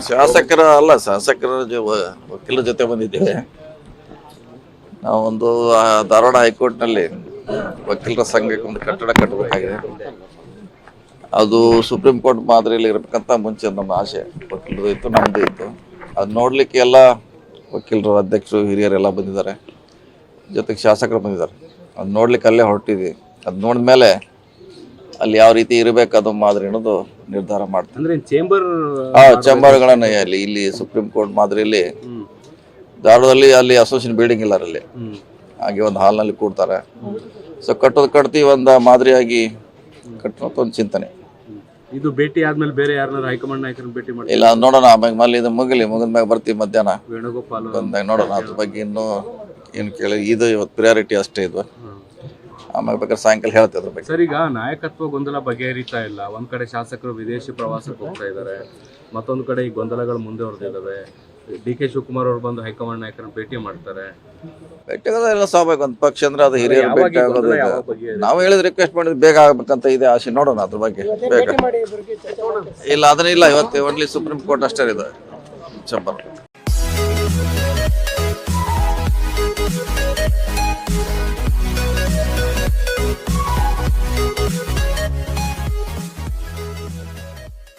ಶಾಸಕರ ಅಲ್ಲ ಶಾಸಕರ ವಕೀಲರ ಜೊತೆ ಬಂದಿದ್ದೇವೆ. ನಾವೊಂದು ಧಾರವಾಡ ಹೈಕೋರ್ಟ್ನಲ್ಲಿ ವಕೀಲರ ಸಂಘಕ್ಕೆ ಒಂದು ಕಟ್ಟಡ ಕಟ್ಟಬೇಕಾಗಿದೆ. ಅದು ಸುಪ್ರೀಂ ಕೋರ್ಟ್ ಮಾದರಿಯಲ್ಲಿ ಇರಬೇಕಂತ ಮುಂಚೆ ನಮ್ಮ ಆಸೆ, ವಕೀಲರು ಇತ್ತು, ನಮ್ಮದು ಇತ್ತು. ಅದು ನೋಡಲಿಕ್ಕೆ ಎಲ್ಲ ವಕೀಲರು, ಅಧ್ಯಕ್ಷರು, ಹಿರಿಯರೆಲ್ಲ ಬಂದಿದ್ದಾರೆ, ಜೊತೆಗೆ ಶಾಸಕರು ಬಂದಿದ್ದಾರೆ. ಅದು ನೋಡ್ಲಿಕ್ಕೆ ಅಲ್ಲೇ ಹೊರಟಿದ್ವಿ. ಅದು ನೋಡಿದ ಮೇಲೆ ಅಲ್ಲಿ ಯಾವ ರೀತಿ ಇರಬೇಕು ಅದು ಮಾದರಿ ಅನ್ನೋದು ನಿರ್ಧಾರ ಮಾಡ್ತೀವಿ. ಚೇಂಬರ್ಗಳನ್ನ ಇಲ್ಲಿ ಸುಪ್ರೀಂ ಕೋರ್ಟ್ ಮಾದರಿಯಲ್ಲಿ ಧಾರವಾಡದಲ್ಲಿ ಅಲ್ಲಿ ಅಸೋಸಿಯೇಷನ್ ಬಿಲ್ಡಿಂಗ್ ಇಲ್ಲ ಅಲ್ಲಿ, ಹಾಗೆ ಒಂದು ಹಾಲ್ನಲ್ಲಿ ಕೂಡ್ತಾರೆ. ಸೊ ಕಟ್ತೀವಿ ಒಂದು ಮಾದರಿಯಾಗಿ ಕಟ್ಟೋದು ಒಂದು ಚಿಂತನೆ. ಇದು ಭೇಟಿ ಆದ್ಮೇಲೆ ಬೇರೆ ಯಾರನ್ನಾರು ಹೈಕಮಾಂಡ್ ನಾಯಕರನ್ನ ಭೇಟಿ ಮಾಡಿ ಇಲ್ಲ ನೋಡೋಣ, ಆಮೇಲೆ ಇದು ಮುಗಿದ ಮ್ಯಾಗ ಬರ್ತೀವಿ ಮಧ್ಯಾಹ್ನ ವೇಣುಗೋಪಾಲ್ ಬಂದಾಗ ನೋಡೋಣ. ಅದ್ರ ಬಗ್ಗೆ ಇನ್ನೂ ಏನು ಕೇಳಿ, ಇದು ಇವತ್ತು ಪ್ರಿಯಾರಿಟಿ ಅಷ್ಟೇ ಇದು. ಆಮೇಲೆ ಬೇಕಾದ್ರೆ ಸಾಯಂಕಾಲ ಹೇಳ್ತೇವೆ ಅದ್ರ ಬಗ್ಗೆ. ಸರ್, ಈಗ ನಾಯಕತ್ವ ಗೊಂದಲ ಬಗೆಹರಿತಾ ಇಲ್ಲ. ಒಂದ್ ಕಡೆ ಶಾಸಕರು ವಿದೇಶಿ ಪ್ರವಾಸಕ್ಕೆ ಹೋಗ್ತಾ ಇದ್ದಾರೆ, ಮತ್ತೊಂದು ಕಡೆ ಈ ಗೊಂದಲಗಳು ಮುಂದೆ ಹೊರದಿದ್ದಾವೆ. ಡಿ.ಕೆ. ಶಿವಕುಮಾರ್ ಅವರು ಬಂದು ಹೈಕಮಾಂಡ್ ನಾಯಕರನ್ನ ಭೇಟಿ ಮಾಡ್ತಾರೆ. ಭೇಟಿ ಆಗೋದೆಲ್ಲ ಸ್ವಾಭಾವಿಕ, ಒಂದು ಪಕ್ಷ ಅಂದ್ರೆ ಅದು ಹಿರಿಯರು ಭೇಟಿ ಆಗೋದು. ನಾವು ಹೇಳಿದ್ ರಿಕ್ವೆಸ್ಟ್ ಮಾಡಿದ್ ಬೇಗ ಆಗ್ಬೇಕಂತ ಇದೆ ಆಸೆ. ನೋಡೋಣ ಅದ್ರ ಬಗ್ಗೆ ಬೇಗ. ಇಲ್ಲ ಅದನ್ನಿಲ್ಲ, ಇವತ್ತು ಓನ್ಲಿ ಸುಪ್ರೀಂ ಕೋರ್ಟ್ ಅಷ್ಟೇ ಇದೆ ಚಂಬರ್.